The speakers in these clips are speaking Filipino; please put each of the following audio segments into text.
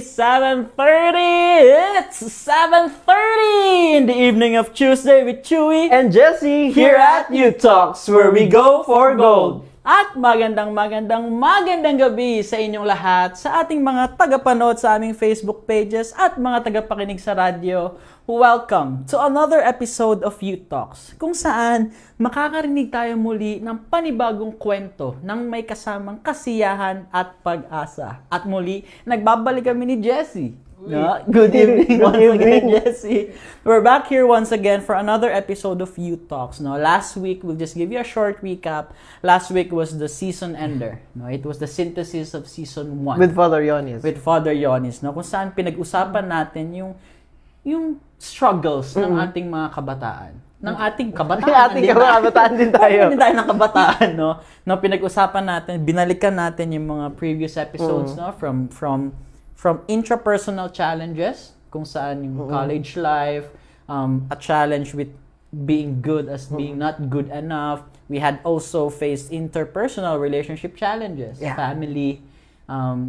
7:30! It's 7:30 in the evening of Tuesday with Chewy and Jesse here at U Talks, where we go for gold. At magandang gabi sa inyong lahat, sa ating mga tagapanood sa aming Facebook pages at mga tagapakinig sa radyo. Welcome to another episode of U Talks, kung saan makakarinig tayo muli ng panibagong kwento ng may kasamang kasiyahan at pag-asa. At muli, nagbabalik kami ni Jesse. No? Good evening once again, Jesse. We're back here once again for another episode of U Talks. No? Last week, we'll just give you a short recap. Last week was the season ender. No? It was the synthesis of season 1. With Father Yonis. With Father Yonis. No? Kung saan pinag-usapan natin yung struggles ng ating mga kabataan. Ng ating kabataan. Kabataan din tayo. Hindi tayo ng kabataan, no? No, pinag-usapan natin, binalikan natin yung mga previous episodes, no? From intrapersonal challenges, kung saan yung college life, a challenge with being good as being not good enough. We had also faced interpersonal relationship challenges, family,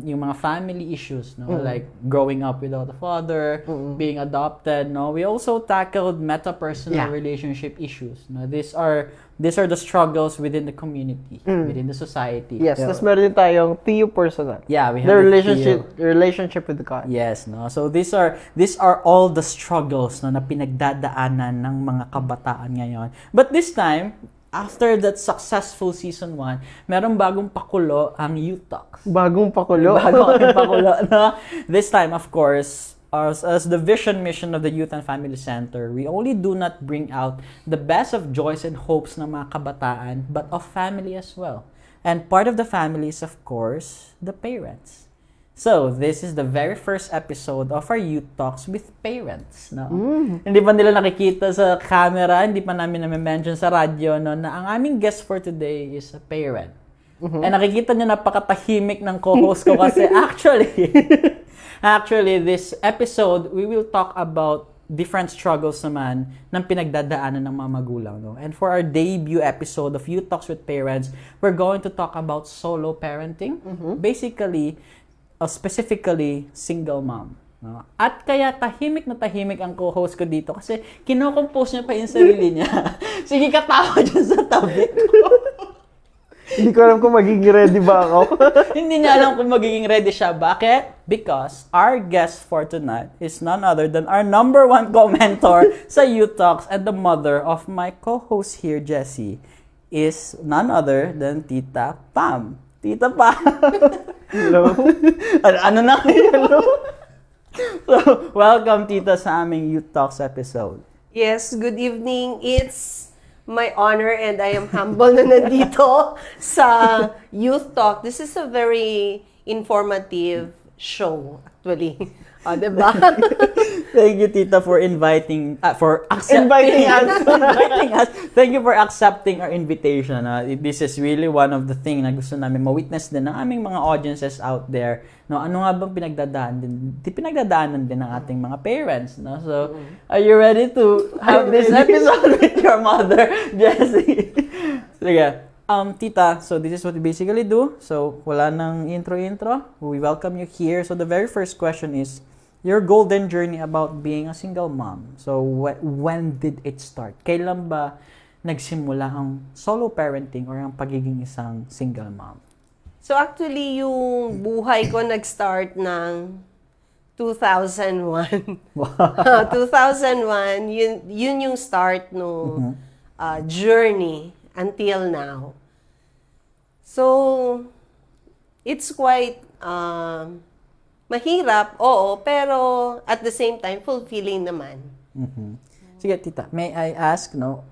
yung mga family issues, no? Like growing up without a father, being adopted, no? We also tackled metapersonal relationship issues, no? These are the struggles within the community, within the society. Yes, tapos meron din tayong TU personal. Yeah, we have the relationship with God. Yes, no. So these are all the struggles, no, na pinagdadaanan ng mga kabataan ngayon. But this time, after that successful season 1, merong bagong pakulo ang U Talks. Bagong pakulo? Bagong pakulo, no? This time, of course, as the vision mission of the Youth and Family Center, we only do not bring out the best of joys and hopes ng mga kabataan, but of family as well. And part of the family is, of course, the parents. So, this is the very first episode of our Youth Talks with parents. No? Hindi pa nila nakikita sa camera, hindi pa namin na-mention sa radyo, no, na ang aming guest for today is a parent. And nakikita nyo napakatahimik ng co-host ko kasi actually, this episode, we will talk about different struggles naman ng pinagdadaanan ng mga magulang. No? And for our debut episode of Youth Talks with Parents, we're going to talk about solo parenting. Basically, specifically, single mom. No? At kaya tahimik na tahimik ang co-host ko dito kasi kinocompose niya pa yung sarili niya. Sige, katawa dyan sa tabi ko. Hindi ko alam kung magiging ready ba ako. Hindi niya alam kung magiging ready siya. Bakit? Because our guest for tonight is none other than our number 1 commentor sa Youth Talks and the mother of my co-host here, Jessie, is none other than Tita Pam. Tita Pam. Hello? ano na hello? So, welcome, Tita, sa aming Youth Talks episode. Yes, good evening. It's my honor and I am humble na nandito sa Youth Talk. This is a very informative show, actually. O, diba? Thank you, Tita, for inviting us. Inviting us. Thank you for accepting our invitation. This is really one of the things na gusto namin ma-witness din ng aming mga audiences out there. No, ano nga bang pinagdadaanan din ng ating mga parents, no? So, are you ready to have this episode with your mother, Jessie? Sige. Tita, so this is what we basically do. So, wala nang intro. We welcome you here. So, the very first question is, your golden journey about being a single mom. So, when did it start? Kailan ba nagsimula ang solo parenting or ang pagiging isang single mom? So actually, yung buhay ko nag-start ng 2001. Wow. 2001, yun yung start no journey until now. So, it's quite mahirap, oo, pero at the same time, fulfilling naman. Sige, Tita, may I ask, no,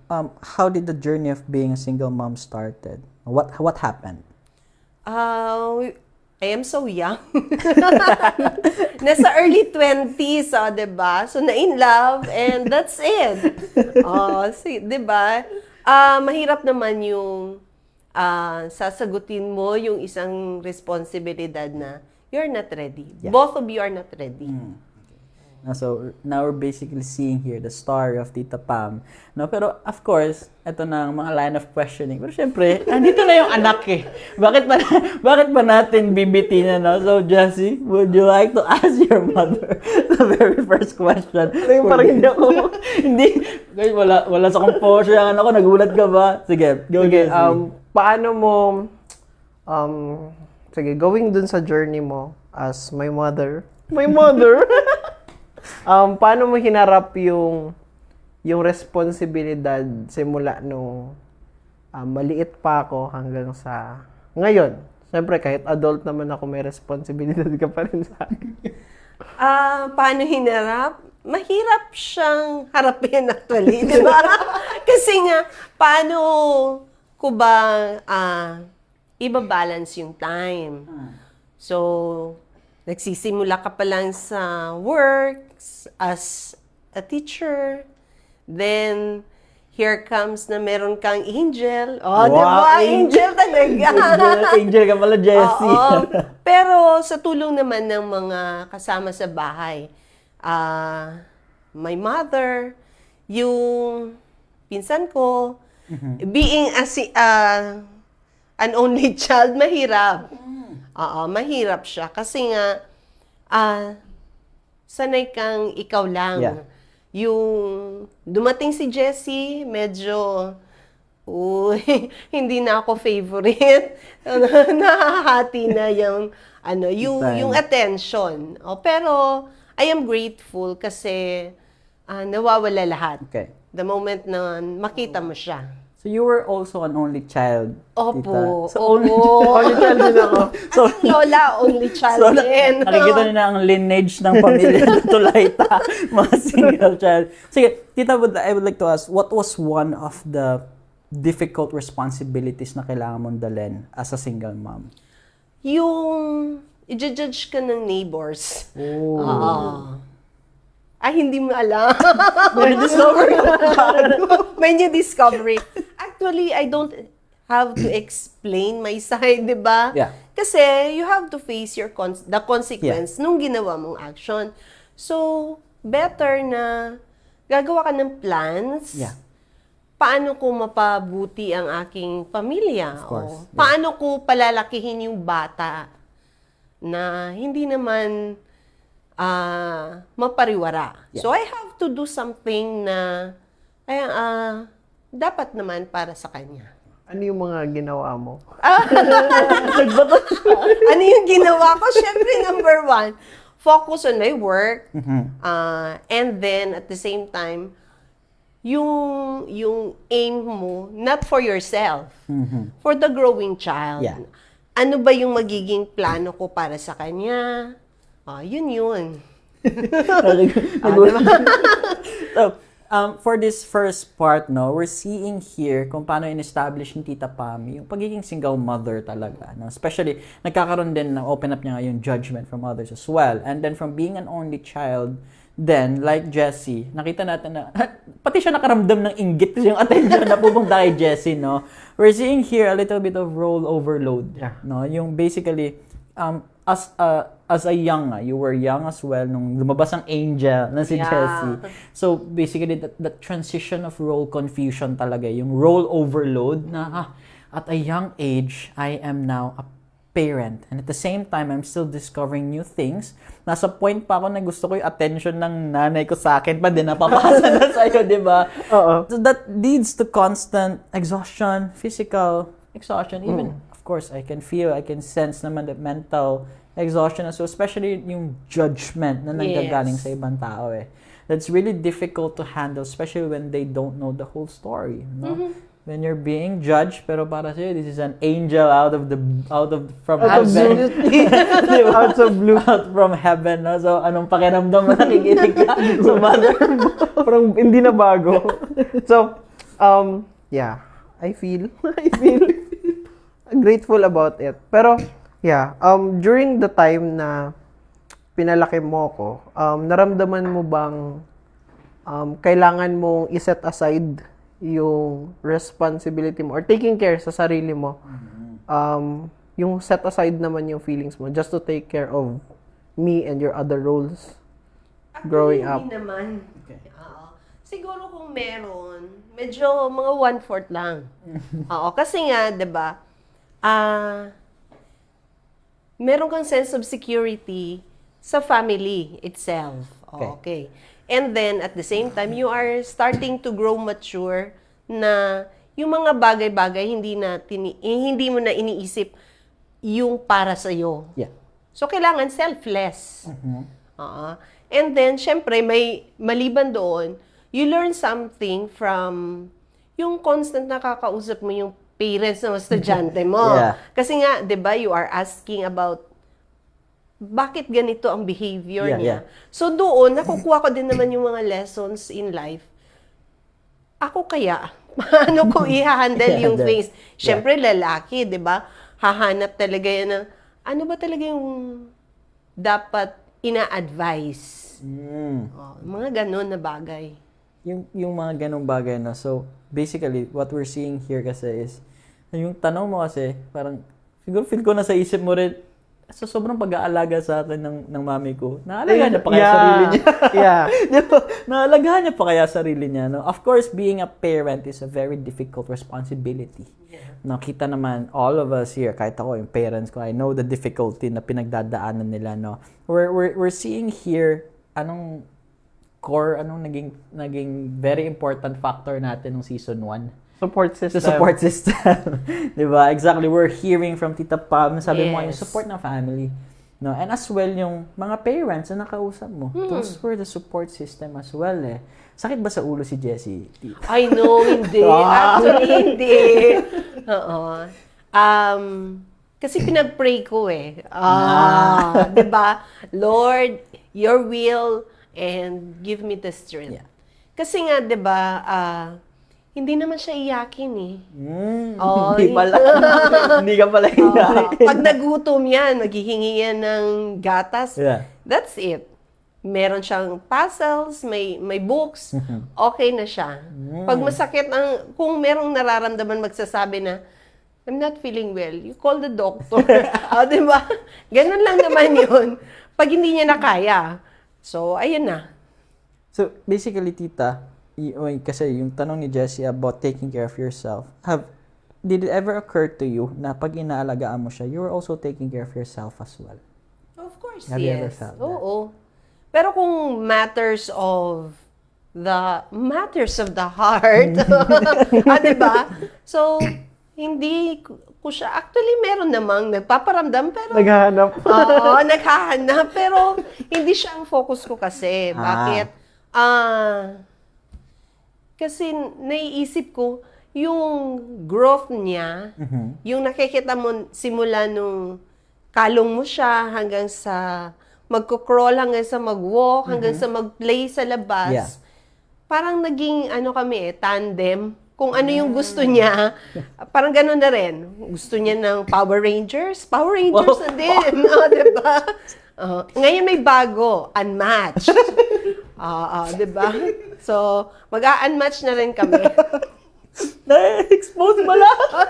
how did the journey of being a single mom started? What happened? I am so young. Nasa early 20s, diba? So, na-in love, and that's it. Diba? Mahirap naman yung sasagutin mo yung isang responsibilidad na you're not ready. Yeah. Both of you are not ready. So now we're basically seeing here the story of Tita Pam. No, pero of course, ito na ang mga line of questioning. Pero syempre, andito na yung anak eh. Bakit ba natin bibitin na, no? So Jessie, would you like to ask your mother the very first question? Parang hindi ako. Hindi. Guys, wala sa composure yung anak ko. Nagulat ka ba? Sige, go Sige, Jessie. paano mo, sige, going dun sa journey mo as my mother, paano mo hinarap yung responsibilidad simula nung maliit pa ako hanggang sa ngayon? Siyempre, kahit adult naman ako, may responsibilidad ka pa rin sa akin. Paano hinarap? Mahirap siyang harapin actually, di ba? Kasi nga, paano ko ba ibabalance yung time? So, nagsisimula ka pa lang sa works as a teacher. Then, here comes na meron kang angel. Oh, di ba? Angel talaga. Angel ka pala, Jessie. Oo. Pero sa tulong naman ng mga kasama sa bahay, my mother, yung pinsan ko, being an only child, mahirap. Oo, mahirap siya. Kasi nga, sanay kang ikaw lang. Yeah. Yung dumating si Jessie, medyo, hindi na ako favorite. Nahahati na yung attention. Pero, I am grateful kasi nawawala lahat. Okay. The moment na makita mo siya. So you were also an only child, Opo. Tita. So Only child din ako. So, At ang lola, only child so din. nakikita niyo na ang lineage ng pamilya ng Tulayta, mga single child. Sige, Tita, I would like to ask, what was one of the difficult responsibilities na kailangan mong dalhin as a single mom? Yung i-judge ka ng neighbors. Oh. Hindi mo alam. May discovery May new discovery. Actually, I don't have to explain my side, di ba? Yeah. Kasi you have to face the consequence nung ginawa mong action. So, better na gagawa ka ng plans. Yeah. Paano ko mapabuti ang aking pamilya? Of course, O paano ko palalakihin yung bata na hindi naman mapariwara. Yeah. So, I have to do something na dapat naman para sa kanya. Ano yung mga ginawa mo? Ano yung ginawa ko? Siyempre, number one, focus on my work. And then, at the same time, yung aim mo, not for yourself, for the growing child. Yeah. Ano ba yung magiging plano ko para sa kanya? Yun. So, for this first part, no, we're seeing here kung paano in-establish ni Tita Pam yung pagiging single mother talaga. No? Especially, nagkakaroon din ng open up niya yung judgment from others as well. And then from being an only child, then, like Jessie, nakita natin na, pati siya nakaramdam ng inggit kasi yung attention na pupunta kay Jessie, no? We're seeing here a little bit of role overload. Yeah. No? Yung basically, as a young, you were young as well nung lumabas ang angel na si Yeah. Jessie. So basically that transition of role confusion talaga, yung role overload na at a young age I am now a parent and at the same time I'm still discovering new things. Nasa point pa ako na gusto ko yung attention ng nanay ko sa akin pa din napapasa na sa'yo, di ba? Oo. So that leads to constant exhaustion, physical exhaustion, even of course I can sense naman the mental exhaustion as well, especially yung judgment na nanggagaling Yes. sa ibang tao eh. That's really difficult to handle, especially when they don't know the whole story, no? When you're being judged, pero para sa'yo, this is an angel from heaven. Diba? Out of blue. Out from heaven, no? So, anong pakiramdam mo nakikinig ka sa mother mo? Parang hindi na bago. So, yeah, I feel grateful about it. Pero, yeah, during the time na pinalaki mo ko, naramdaman mo bang kailangan mong iset aside yung responsibility mo or taking care sa sarili mo? Yung set aside naman yung feelings mo just to take care of me and your other roles? growing up? Hindi naman. Okay. Oo. Siguro kung meron, medyo mga 1/4 lang. Oo, kasi nga, 'di ba? Meron kang sense of security sa family itself. Okay. And then, at the same time, you are starting to grow mature na yung mga bagay-bagay hindi mo na iniisip yung para sa'yo. Yeah. So, kailangan selfless. Oo. And then, syempre, maliban doon, you learn something from yung constant nakakausap mo yung parents ng estudyante mo. Yeah. Kasi nga, di ba, you are asking about bakit ganito ang behavior Yeah, niya. yeah. So doon, nakukuha ko din naman yung mga lessons in life. Ako kaya, paano ko i-handle yung I-handle. things? Siyempre, lalaki, di ba? Hahanap talaga yan ng, ano ba talaga yung dapat ina-advise? Mga ganun na bagay. Yung mga ganong bagay na. So, basically, what we're seeing here kasi is, yung tanong mo kasi, parang, siguro feel ko na sa isip mo rin, sa sobrang pag-aalaga sa akin ng mami ko, naalagaan niya pa kaya sarili niya. Yeah. Di ba? Naalagaan niya pa kaya sarili niya. No? Of course, being a parent is a very difficult responsibility. Yeah. Nakita naman, all of us here, kahit ako, yung parents ko, I know the difficulty na pinagdadaanan nila. No? We're seeing here, anong naging very important factor natin ng season 1. Support system. The support system. Diba? Exactly. We're hearing from Tita Pam, sabi mo yung Yes. support ng family. No? And as well, yung mga parents na nakausap mo. Those were the support system as well eh. Sakit ba sa ulo si Jessie? I know, hindi. Actually, hindi. Oo. Kasi pinag-pray ko eh. Diba? Lord, your will and give me the strength. Yeah. Kasi nga, diba, hindi naman siya iyakin eh. Hindi pala. Hindi ka pala iyakin. Pag nagutom yan, maghihingi yan ng gatas. Yeah. That's it. Meron siyang puzzles, may books, okay na siya. Pag masakit, kung merong nararamdaman magsasabi na, I'm not feeling well, you call the doctor. Diba? Ganun lang naman yun. Pag hindi niya na kaya. So, ayun na. So, basically, Tita, kasi yung tanong ni Jessie about taking care of yourself, did it ever occur to you na pag inaalagaan mo siya, you're also taking care of yourself as well? Of course, Have you ever yes. felt that? Oo. Pero kung matters of the heart, diba? So, hindi ko siya, actually meron namang nagpaparamdam, pero Naghahanap. oo, naghahanap, pero hindi siya ang focus ko kasi. Bakit? Kasi naiisip ko, yung growth niya, yung nakikita mo simula nung kalong mo siya hanggang sa magko-crawl, hanggang sa mag-walk, hanggang sa mag-play sa labas. Yeah. Parang naging kami tandem. Kung ano yung gusto niya, parang gano'n na rin. Gusto niya ng Power Rangers na din. Diba? Ngayon may bago, Unmatched. Diba? So, mag-a-unmatch na rin kami. Na-expose ba lahat?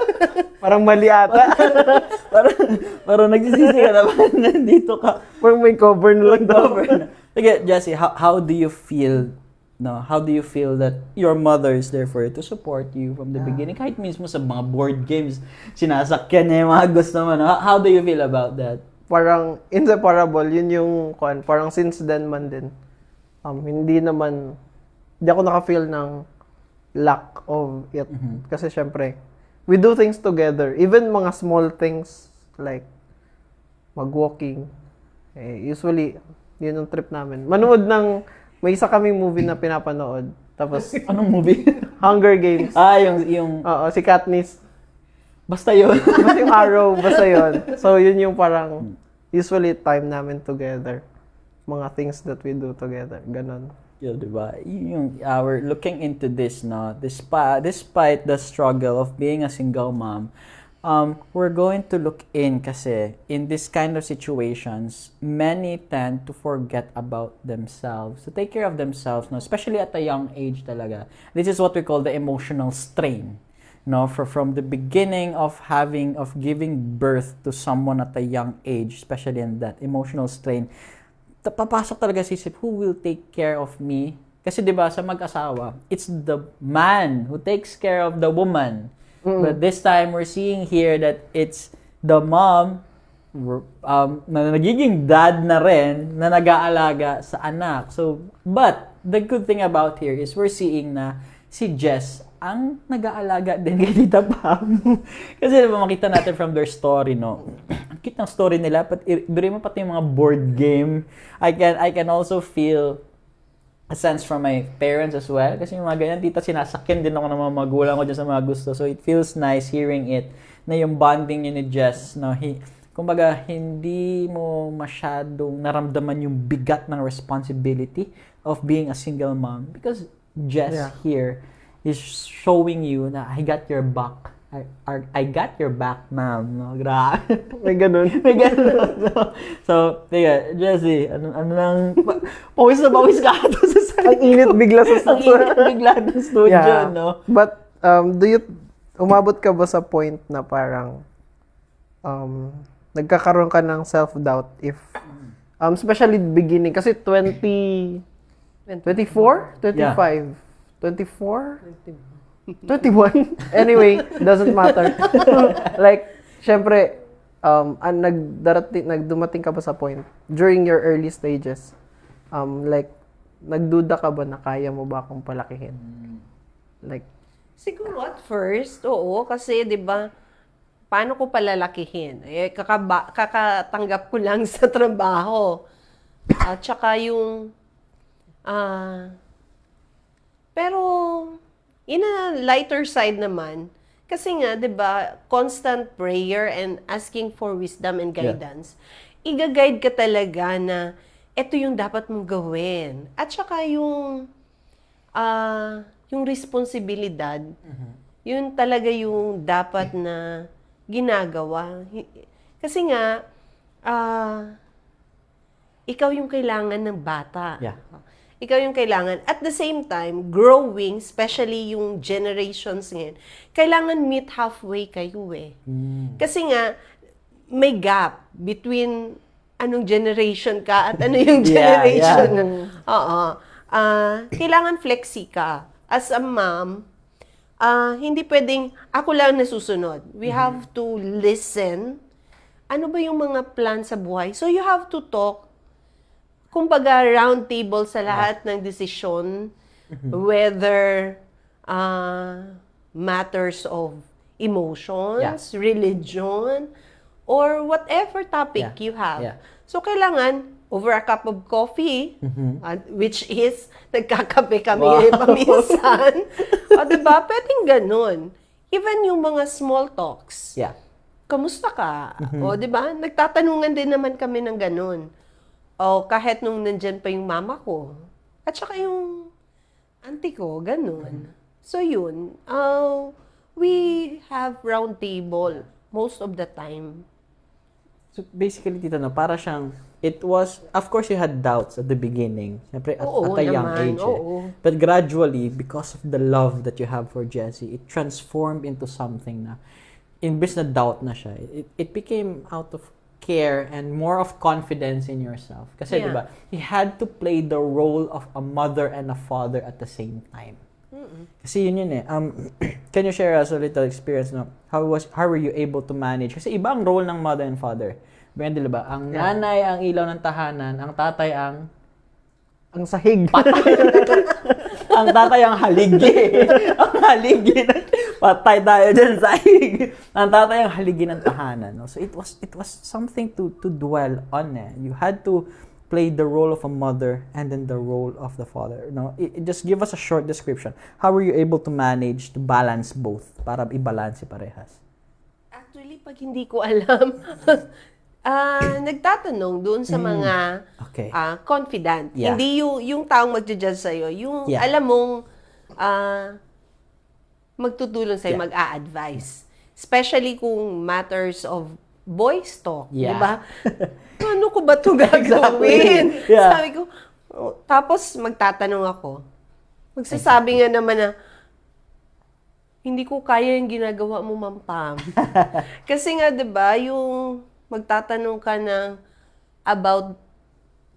Parang mali ata. parang nagsisisi ka naman, nandito ka. Parang may cover na lang daw. Sige, Jessie, how do you feel, no? How do you feel that your mother is there for you to support you from the beginning? Kahit mismo sa mga board games, sinasakyan niya yung mga gusto mo. No? How do you feel about that? Parang inseparable, yun yung parang since then man din. Hindi ako naka-feel ng lack of it. Kasi syempre, we do things together. Even mga small things like mag-walking. Usually, yun ang trip namin. Manood may isa kaming movie na pinapanood. Tapos, Anong movie? Hunger Games. yung Oo, si Katniss. basta yun. Basta yung Arrow, basta yun. So, yun yung parang usually time namin together. Mga things that we do together. Ganon. Yun, diba? Yung our looking into this, no, despite the struggle of being a single mom, we're going to look in kasi in this kind of situations, many tend to forget about themselves, to take care of themselves, no, especially at a young age talaga. This is what we call the emotional strain. No, from the beginning of giving birth to someone at a young age, especially in that emotional strain, papasok talaga sa isip, who will take care of me? Kasi 'di ba sa mag-asawa, it's the man who takes care of the woman. But this time we're seeing here that it's the mom na nagiging dad na rin na nag-aalaga sa anak. So, but the good thing about here is we're seeing na si Jess ang nag-aalaga din kay Tita Pam. Kasi diba makita natin from their story, no? Ang cute ng story nila, doon mo pati yung mga board game. I can also feel a sense from my parents as well. Kasi yung mga ganyan, tita, sinasakyan din ako ng mga magulang ko dyan sa mga gusto. So, it feels nice hearing it na yung bonding niya ni Jess, no? Kumbaga, hindi mo masyadong naramdaman yung bigat ng responsibility of being a single mom. Because Jess here is showing you na I got your back. I got your back, ma'am. No, grabe. May ganun. May ganun. So, tiga, Jessie, ano nang, pawis na pawis ka ito sa sarili. Ang init bigla sa Ang init bigla ng studio, no? But, umabot ka ba sa point na parang, nagkakaroon ka ng self-doubt if, especially beginning, kasi 24? 25? 24? 21? Anyway, doesn't matter. Like, syempre, nagdumating ka ba sa point during your early stages? Like, nagduda ka ba na kaya mo ba akong palakihin? Like, Siguro at first, oo, kasi 'di ba, paano ko palalakihin? Eh kakatanggap ko lang sa trabaho. At saka yung pero in a lighter side naman, kasi nga 'di ba, constant prayer and asking for wisdom and guidance. Iga-guide ka talaga na ito yung dapat mong gawin. At saka yung responsibilidad, yun talaga yung dapat na ginagawa. Kasi nga, ikaw yung kailangan ng bata. Yeah. Ikaw yung kailangan. At the same time, growing, especially yung generations ngayon, kailangan meet halfway kayo eh. Kasi nga, may gap between anong generation ka at ano yung generation. Oo. Kailangan flexi ka. As a mom, hindi pwedeng ako lang nasusunod. We have to listen. Ano ba yung mga plan sa buhay? So you have to talk. Kumbaga, round table sa lahat ng desisyon, whether matters of emotions, religion, or whatever topic you have. So, kailangan, over a cup of coffee, which is, nagkakape kami paminsan. O, diba? Pwedeng ganun. Even yung mga small talks. Kamusta ka? O, diba? Nagtatanungan din naman kami ng ganun. O, kahit nung nandyan pa yung mama ko. At saka yung auntie ko, ganun. So, yun. We have round table most of the time. So, basically, tita, no, para siyang, it was, of course, you had doubts at the beginning. Siyempre, at a young age. But gradually, because of the love that you have for Jessie, it transformed into something na, imbes na doubt na siya, it became out of care and more of confidence in yourself. Kasi, di ba, he had to play the role of a mother and a father at the same time. Kasi yun eh. Can you share us a little experience, no? How were you able to manage? Kasi iba ang role ng mother and father. Di ba? Ang nanay ang ilaw ng tahanan, ang tatay ang sahig. ang tatay ang haligi. Ang haligi. Patay tayo dyan sa hig. Ang tatay ang haligi ng tahanan. No? So it was something to dwell on. You had to play the role of a mother and then the role of the father. No? Just give us a short description. How were you able to manage to balance both para i-balance parehas? Actually, pag hindi ko alam, nagtatanong doon sa mga confident. Hindi yung taong magja-judge sa'yo. Yung alam mong magtutulong sa'yo, mag-a-advise. Especially kung matters of boys talk. Diba? Ano ko ba ito gagawin? Sabi ko, tapos magtatanong ako. Magsasabi nga naman na, hindi ko kaya yung ginagawa mo, Ma'am Pam. Kasi nga, diba, yung magtatanong ka na about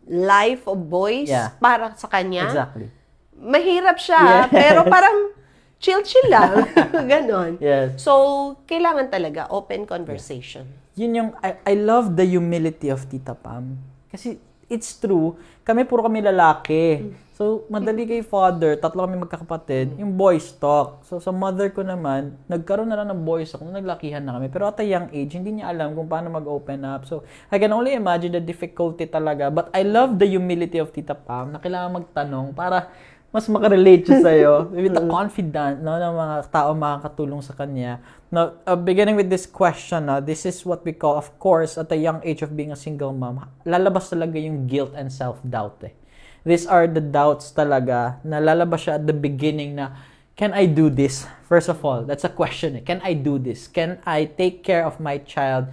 life of boys Yeah. para sa kanya. Exactly. Mahirap siya, pero parang chill-chill lang. Ganon. Yes. So, kailangan talaga open conversation. Yun yung, I love the humility of Tita Pam. Kasi, it's true, puro kami lalaki. So, madali kay father, 3 kami magkakapatid, yung boys talk. So, sa mother ko naman, nagkaroon na lang ng boys talk, naglakihan na kami. Pero at a young age, hindi niya alam kung paano mag-open up. So, I can only imagine the difficulty talaga. But I love the humility of Tita Pam na kailangan magtanong para mas makarelate siya sa'yo. With the confident, no, ng mga tao makakatulong sa kanya. Now, beginning with this question, this is what we call, of course, at a young age of being a single mom, lalabas talaga yung guilt and self-doubt eh. These are the doubts talaga na lalabas siya at the beginning na, can I do this? First of all, that's a question eh. Can I do this? Can I take care of my child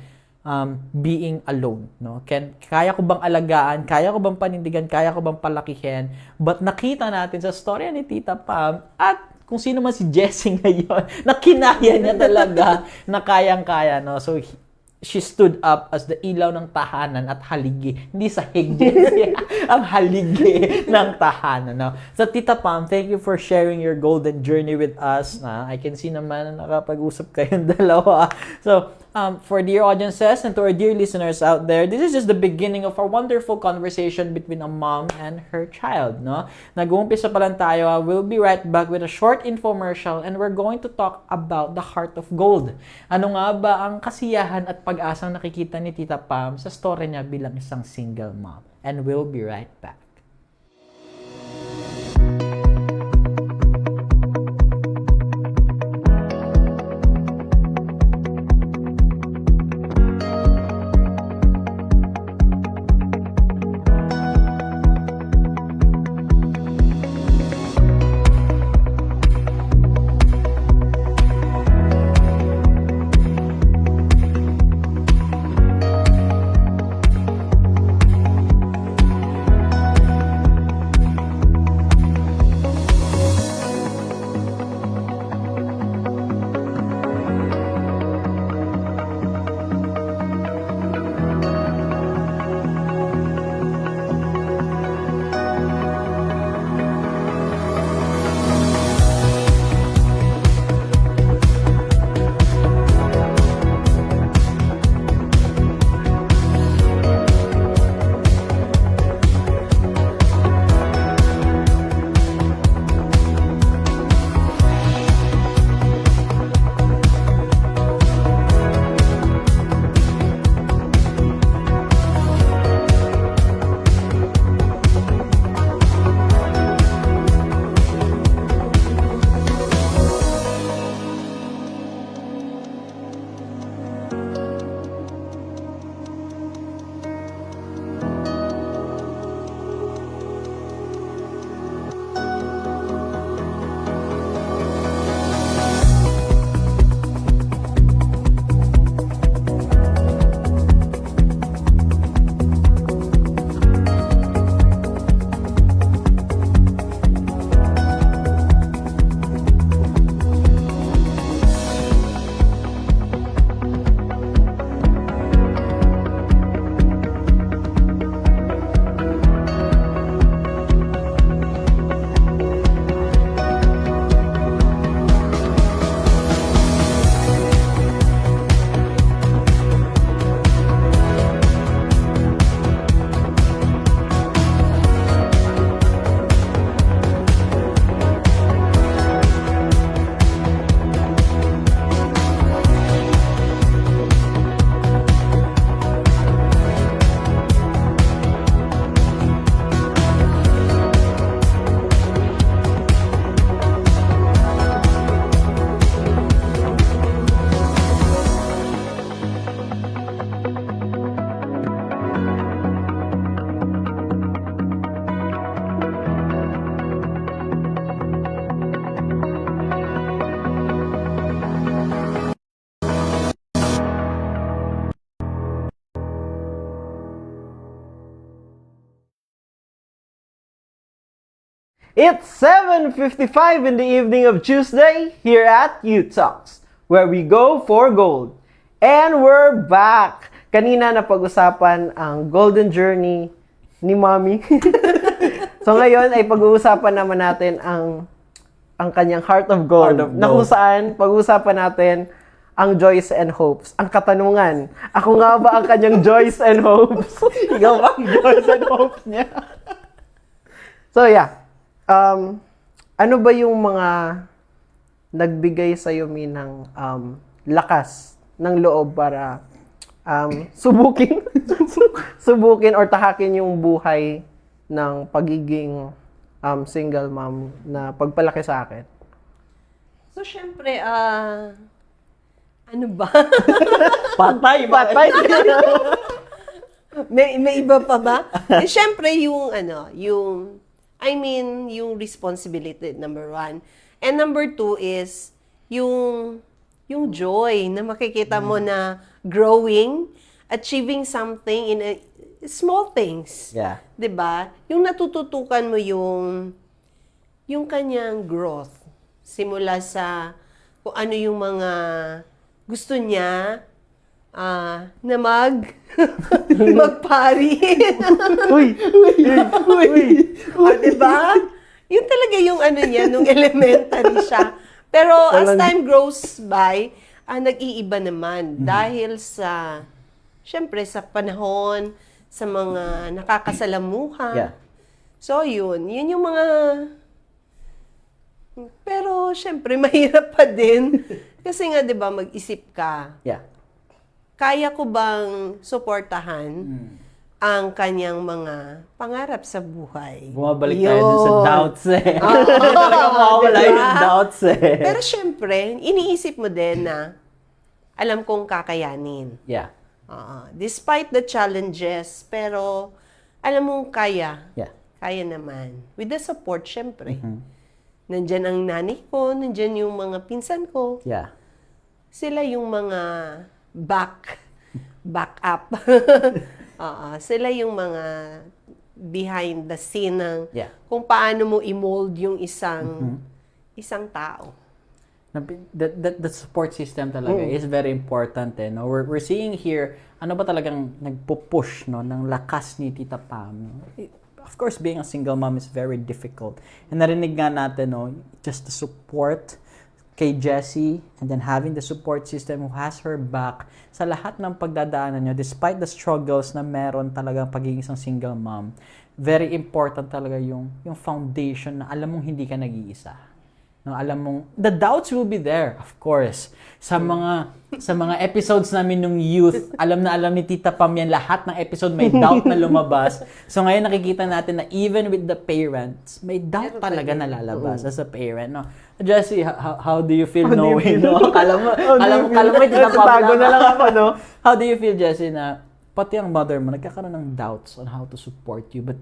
being alone, no? Kaya ko bang alagaan, kaya ko bang panindigan, kaya ko bang palakihin? But nakita natin sa storya ni Tita Pam at kung sino man si Jessie ngayon, na kinaya niya talaga na kayang-kaya, no? So, she stood up as the ilaw ng tahanan at haligi. Hindi sahig, Jessie. Ang haligi ng tahanan, no? So, Tita Pam, thank you for sharing your golden journey with us. I can see naman na nakapag-usap kayong dalawa. So, for dear audiences and to our dear listeners out there, this is just the beginning of a wonderful conversation between a mom and her child, no? Nag-uumpisa pa lang tayo. We'll be right back with a short infomercial and we're going to talk about the heart of gold. Ano nga ba ang kasiyahan at pag-asang nakikita ni Tita Pam sa story niya bilang isang single mom? And we'll be right back. It's 7:55 in the evening of Tuesday here at Youth Talks, where we go for gold. And we're back! Kanina napag-usapan ang golden journey ni Mommy. So ngayon ay pag-uusapan naman natin ang kanyang Heart of Gold. Heart of Na kung Gold. saan pag-uusapan natin ang joys and hopes. Ang katanungan, ako nga ba ang kanyang joys and hopes? Ikaw ba ang joys and hopes niya? So yeah, ano ba yung mga nagbigay sa Mi ng lakas ng loob para subukin subukin or tahakin yung buhay ng pagiging single mom na pagpalaki sa akin? So, syempre, ano ba? Patay. may iba pa ba? Syempre, yung yung responsibility, number 1. And number 2 is, yung joy na makikita mo na growing, achieving something in small things. Yeah. 'Di ba? Yung natututukan mo yung kanyang growth simula sa kung ano yung mga gusto niya na magpari. Uy! 'Di ba? Yun talaga yung niya nung elementary siya. Pero as time grows by, nag-iiba naman dahil sa syempre sa panahon, sa mga nakakasalamuha. Yeah. So, yun yung mga... Pero, syempre, mahirap pa din. Kasi nga, di ba, mag-isip ka, Yeah. kaya ko bang suportahan ang kanyang mga pangarap sa buhay? Bumabalik tayo dun sa Yun. doubts Talaga mawawala Diba? yung doubts Pero, syempre, iniisip mo din na alam kong kakayanin. Yeah. Despite the challenges, pero alam mong kaya. Yeah. Kaya naman. With the support, syempre. Nandyan ang nanay ko, nandyan yung mga pinsan ko. Yeah. Sila yung mga back up. Sila yung mga behind the scene ng Yeah. kung paano mo i-mold yung isang tao. The support system talaga is very important no? We're seeing here ano ba talagang nagpo-push no ng lakas ni Tita Pam. No? Of course, being a single mom is very difficult. And narinig nga natin no, just the support kay Jessie and then having the support system who has her back sa lahat ng pagdadaanan nyo despite the struggles na meron talaga pagiging isang single mom. Very important talaga yung foundation na alam mong hindi ka nag-iisa. No, alam mong the doubts will be there, of course. Sa mga episodes namin nung youth, alam ni Tita Pam yan, lahat ng episode may doubt na lumabas. So ngayon nakikita natin na even with the parents, may doubt talaga na lalabas as a parent, no. Jessie, how do you feel knowing, no? Kala mo Tita Pam Tago na lang ako, no? How do you feel, Jessie, na pati ang mother mo nagkakaroon ng doubts on how to support you, but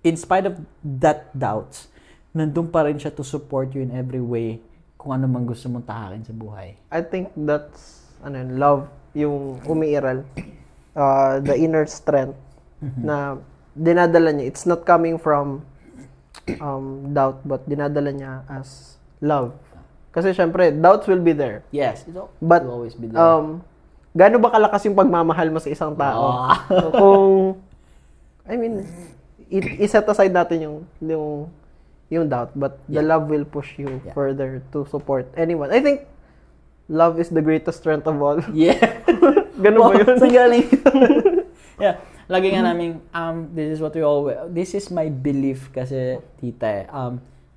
in spite of that doubts, nandun pa rin siya to support you in every way kung ano man gusto mong tahakin sa buhay. I think that's love yung umiiral. The inner strength na dinadala niya. It's not coming from doubt, but dinadala niya as love. Kasi syempre, doubts will be there. Yes, But, will always be there. gaano ba kalakas yung pagmamahal mo sa isang tao? I-set aside natin yung doubt, but the love will push you further to support anyone. I think love is the greatest strength of all. Yeah. Ganun ba yun? Saan galing? Yeah. Lagi nga namin, this is my belief kasi, tita,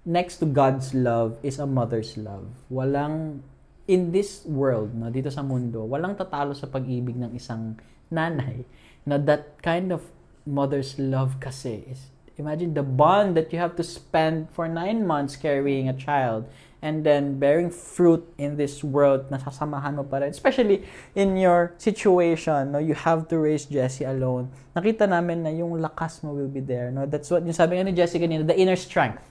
next to God's love is a mother's love. In this world, no, dito sa mundo, walang tatalo sa pag-ibig ng isang nanay. No, that kind of mother's love kasi is, imagine the bond that you have to spend for 9 months carrying a child and then bearing fruit in this world na sasamahan mo pa rin. Especially in your situation, no, you have to raise Jessie alone. Nakita namin na yung lakas mo will be there. No? That's what yung sabi nga ni Jessie kanina, the inner strength.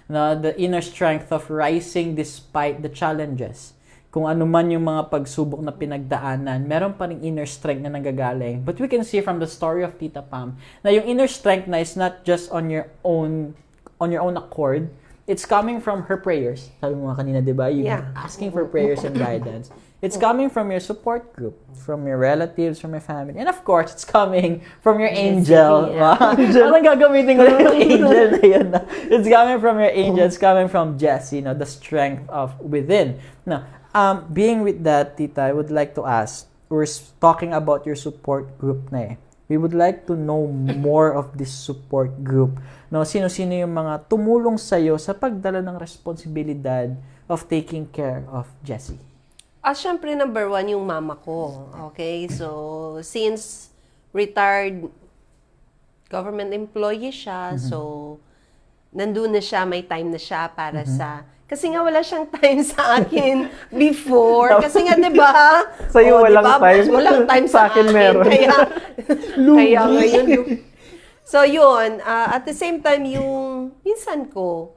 No? The inner strength of rising despite the challenges. Kung ano man yung mga pagsubok na pinagdaanan, meron pa ring inner strength na nanggagaling. But we can see from the story of Tita Pam na yung inner strength na is not just on your own accord. It's coming from her prayers. Sabi mo nga kanina, di ba? You're asking for prayers and guidance. It's coming from your support group, from your relatives, from your family. And of course, it's coming from your angel. yeah. Anong gagamitin ko na yung angel na yun? It's coming from your angel. It's coming from Jesse, the strength of within. Now, being with that, Tita, I would like to ask, we're talking about your support group na eh. We would like to know more of this support group. No, sino-sino yung mga tumulong sa'yo sa pagdala ng responsibilidad of taking care of Jessie? Syempre, number one, yung mama ko. Okay? So, since retired government employee siya, so, nandun na siya, may time na siya para sa... Kasi nga wala siyang time sa akin before. Kasi nga, di ba? Sa'yo walang time. Walang time Sa akin meron. Kaya ngayon. So, yun. At the same time, yung minsan ko,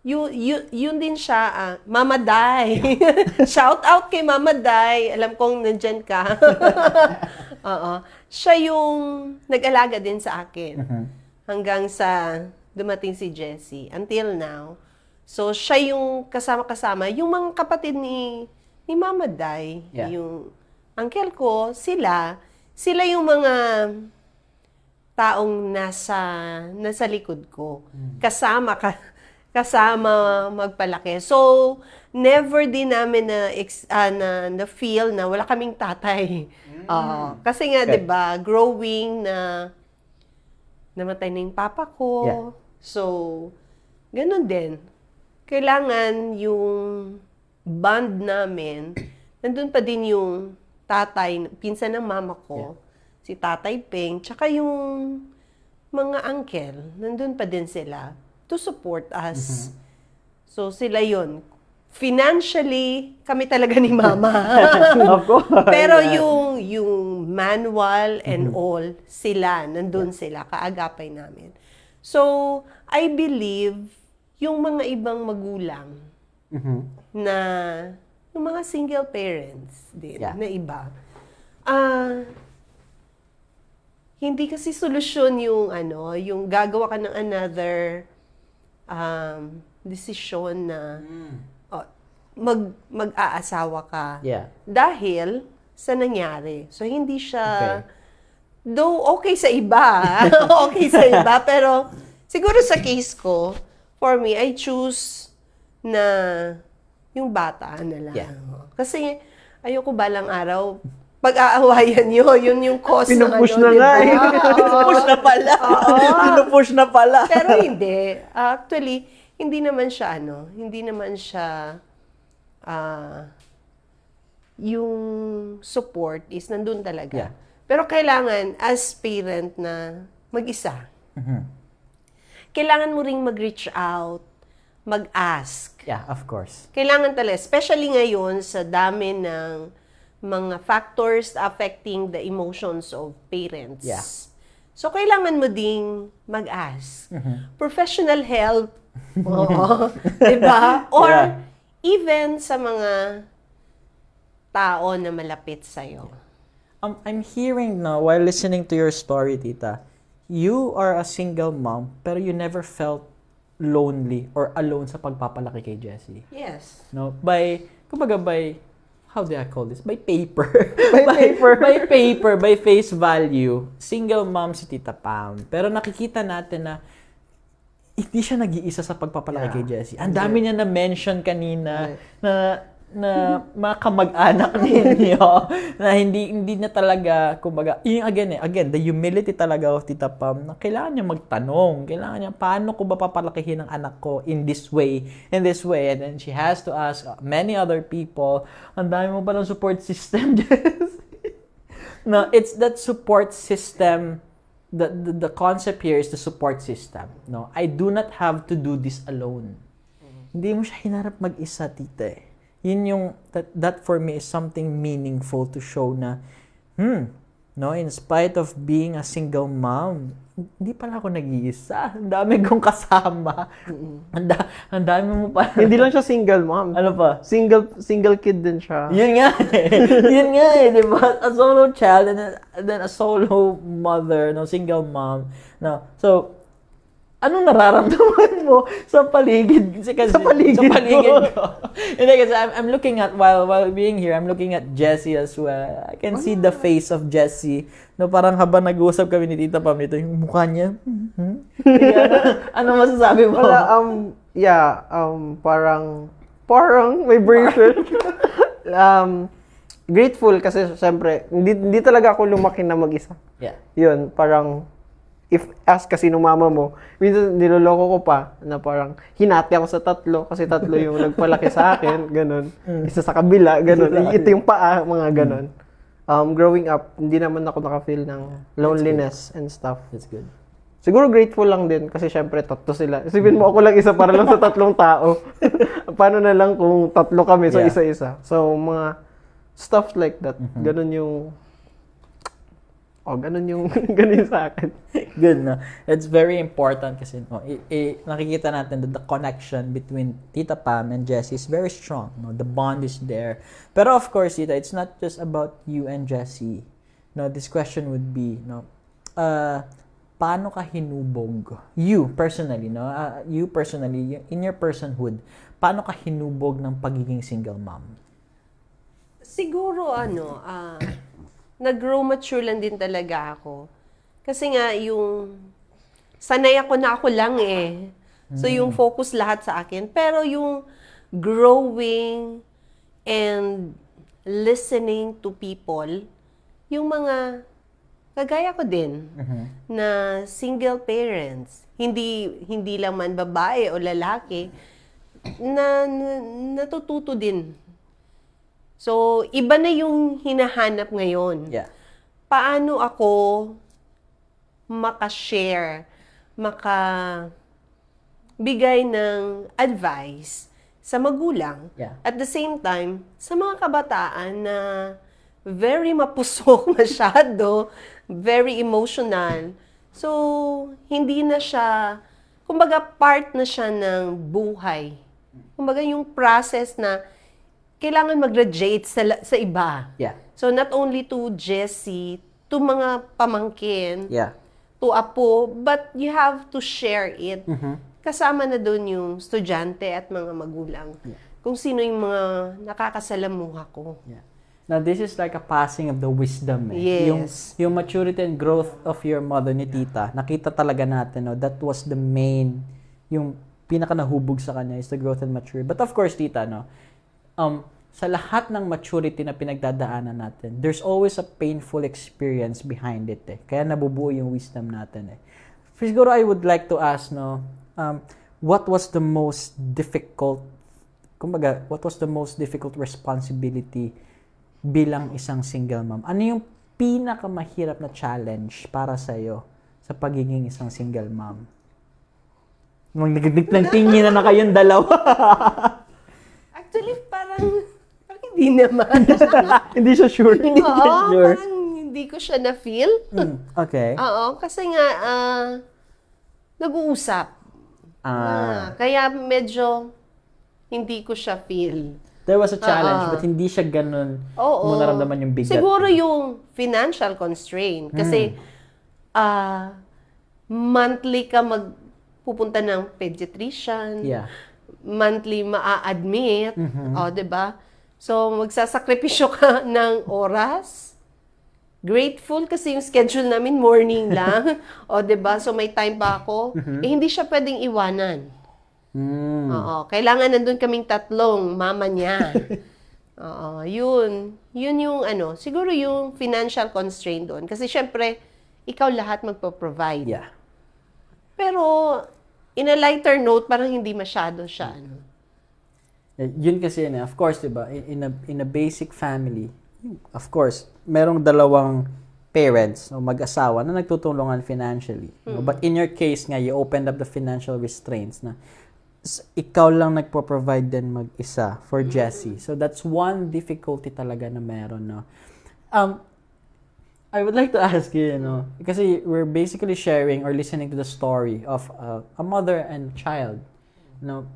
yun din siya, Mama Day. Shout out kay Mama Day. Alam kong nandyan ka. Oo. Siya yung nag-alaga din sa akin. Hanggang sa dumating si Jessie. Until now. So, siya yung kasama-kasama. Yung mga kapatid ni Mama Day, yung uncle ko, sila yung mga taong nasa likod ko. Kasama magpalaki. So, never din namin na feel na wala kaming tatay. Kasi nga, Okay. 'di ba, growing na namatay na yung papa ko. Yeah. So, ganun din. Kailangan yung bond namin, nandun pa din yung tatay, pinsan ng mama ko, si Tatay Peng, tsaka yung mga uncle, nandun pa din sila to support us. So, sila yon. Financially, kami talaga ni Mama. Of course. Pero yung manual and all, sila, nandun sila, kaagapay namin. So, I believe, yung mga ibang magulang na, yung mga single parents din, na iba, hindi kasi solusyon yung gagawa ka ng another desisyon na mag-aasawa ka dahil sa nangyari. So, hindi siya, though okay sa iba, pero siguro sa case ko, for me, I choose na yung bata na lang. Kasi ayoko balang araw, pag-aawayan yun yung cause ng Pinupush na nga eh. Pinupush na pala. Pinupush na pala. Pero hindi. Actually, hindi naman siya yung support is nandun talaga. Pero kailangan, as parent na mag-isa, kailangan mo ring mag-reach out, mag-ask. Yeah, of course. Kailangan talaga, especially ngayon sa dami ng mga factors affecting the emotions of parents. So, kailangan mo ding mag-ask. Professional help. Oo. Diba? Or even sa mga tao na malapit sa'yo. I'm hearing now, while listening to your story, Tita, you are a single mom, pero you never felt lonely or alone sa pagpapalaki kay Jessie. Yes. No? Kumbaga by, how do I call this? By paper. By paper, by face value. Single mom si Tita Pam. Pero nakikita natin na hindi siya nag-iisa sa pagpapalaki kay Jessie. Ang dami niya na-mention kanina na mga kamag-anak ninyo na hindi na talaga, kumbaga, yung again, the humility talaga of Tita Pam na kailangan niya magtanong. Kailangan niya, paano ko ba papalakihin ang anak ko in this way? And then she has to ask many other people. Ang dami mo ba ng support system, Jess? No, it's that support system. The concept here is the support system. No, I do not have to do this alone. Hindi mo siya hinarap mag-isa, tita. Yun yung, that for me is something meaningful to show na, no, in spite of being a single mom, hindi pala ako nag-iisa. Ang dami kong kasama. Ang dami mo pa. Hindi lang siya single mom. Ano pa? Single kid din siya. Yun nga eh. Di ba? A solo child and then a solo mother, no, single mom. No. So, anong nararamdaman mo sa paligid? Kasi, Sa paligid ko. Hindi, kasi I'm looking at, while being here, I'm looking at Jessie as well. I can see the face of Jessie. No, parang habang nag-uusap kami ni Tita Pam, ito yung mukha niya. Kaya, ano masasabi mo? Wala, parang vibration. Grateful kasi syempre, hindi talaga ako lumaki na mag-isa. Yeah. Yun, parang, if ask kasi nung mama mo, minsan niloloko ko pa na parang hinati ako sa tatlo kasi tatlo yung nagpalaki sa akin, ganun. Isa sa kabila, ganun. Ito yung paa, mga ganun. Growing up, hindi naman ako nakafeel ng loneliness and stuff. That's good. Siguro grateful lang din kasi syempre tatlo sila. Isipin mo ako lang isa para lang sa tatlong tao. Paano na lang kung tatlo kami, so Yeah. isa-isa. So mga stuff like that. Ganun yung ganun sa akin. Good, no? It's very important kasi no, nakikita natin that the connection between Tita Pam and Jessie is very strong. No? The bond is there. Pero of course, Tita, it's not just about you and Jessie. No, this question would be, no, paano ka hinubog? You personally, no? You personally, in your personhood, paano ka hinubog ng pagiging single mom? Siguro nag-grow mature lang din talaga ako. Kasi nga yung sanay ako na ako lang eh. So yung focus lahat sa akin. Pero yung growing and listening to people, yung mga kagaya ko din na single parents, hindi lang man babae o lalaki, na natututo din. So, iba na yung hinahanap ngayon. Yeah. Paano ako makashare, makabigay ng advice sa magulang. Yeah. At the same time, sa mga kabataan na very mapusok masyado, very emotional. So, hindi na siya, kumbaga part na siya ng buhay. Kumbaga yung process na kailangan mag-radiate sa iba. Yeah. So, not only to Jessie, to mga pamangkin, Yeah. to apo, but you have to share it. Kasama na doon yung estudyante at mga magulang. Kung sino yung mga nakakasalamuha ko. Yeah. Now, this is like a passing of the wisdom. Yes. Yung maturity and growth of your mother ni Tita, nakita talaga natin, no, that was the main, yung pinaka nahubog sa kanya is the growth and maturity. But of course, Tita, no, sa lahat ng maturity na pinagdadaanan natin, there's always a painful experience behind it. Kaya nabubuo yung wisdom natin. Siguro I would like to ask, no, what was the most difficult responsibility bilang isang single mom? Ano yung pinakamahirap na challenge para sa'yo sa pagiging isang single mom? Nagtingin na kayong dalawa. Actually, parang hindi naman. Hindi siya sure. Oo, sure. parang hindi ko siya na-feel. Okay. Oo, kasi nga, nag-uusap. Kaya medyo hindi ko siya feel. There was a challenge, but hindi siya ganun Oo. mo naramdaman yung bigat. Siguro yung financial constraint. Kasi, monthly ka pupunta ng pediatrician. Yeah. Monthly maa-admit. O, diba? So, magsasakripisyo ka ng oras. Grateful kasi yung schedule namin morning lang. O, diba? So, may time pa ako. Hindi siya pwedeng iwanan. Oo. Kailangan nandun kaming tatlong mama niya. Oo. Yun yung siguro yung financial constraint doon. Kasi syempre, ikaw lahat magpo-provide. Yeah. Pero, in a lighter note, parang hindi masyado siya. Yun kasi of course, 'di ba? In a basic family, of course, merong dalawang parents o mag-asawa na nagtutulungan financially. No? But in your case nga, you opened up the financial restraints na ikaw lang nagpo-provide din mag-isa for Jessie. So that's one difficulty talaga na meron, no. I would like to ask you, kasi we're basically sharing or listening to the story of a mother and child. Ano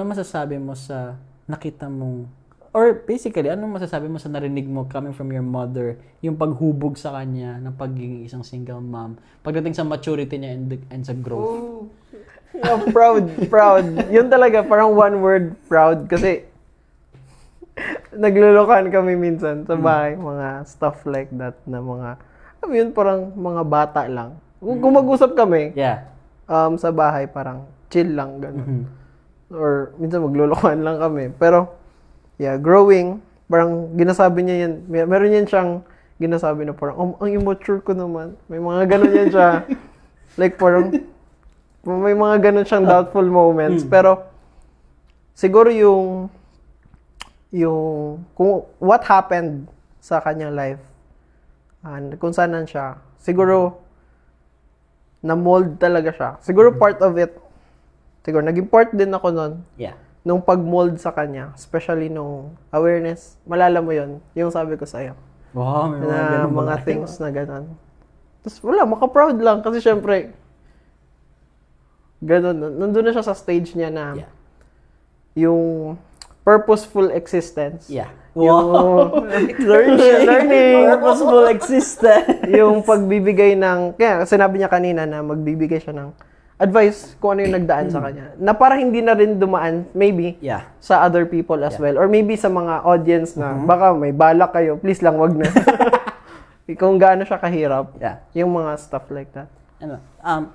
masasabi mo sa nakita mong or basically, anong masasabi mo sa narinig mo coming from your mother, yung paghubog sa kanya ng pagiging isang single mom, pagdating sa maturity niya and sa growth? Yeah, proud. Yun talaga, parang one word, proud. Kasi, naglulukan kami minsan sa bahay, mga stuff like that na mga, yun parang mga bata lang. Kung mag-usap kami, Yeah. sa bahay, parang chill lang, gano'n. Or minsan maglulukan lang kami. Pero, yeah, growing, parang ginasabi niya yan, meron yan siyang ginasabi na parang, ang immature ko naman. May mga gano'n yan siya. Like parang, may mga gano'n siyang doubtful moments. Pero, siguro kung what happened sa kanyang life, and kung saan siya, siguro, na-mold talaga siya. Siguro part of it, siguro, naging part din ako nun, Yeah. nung pag-mold sa kanya, especially nung awareness, malala mo yon yung sabi ko sa'yo, Wow, may mga na ganun mga ba? things na gano'n. Tapos wala, maka-proud lang, kasi syempre, gano'n, nandun na siya sa stage niya na, Yeah. yung purposeful existence. Yeah. Yung Learning. Purposeful existence. yung pagbibigay ng, kaya sinabi niya kanina na magbibigay siya ng advice kung ano yung nagdaan sa kanya. Na para hindi na rin dumaan, maybe, Yeah. sa other people as well. Or maybe sa mga audience na, baka may balak kayo, please lang, wag na. Kung gaano siya kahirap, Yeah. yung mga stuff like that. Ano,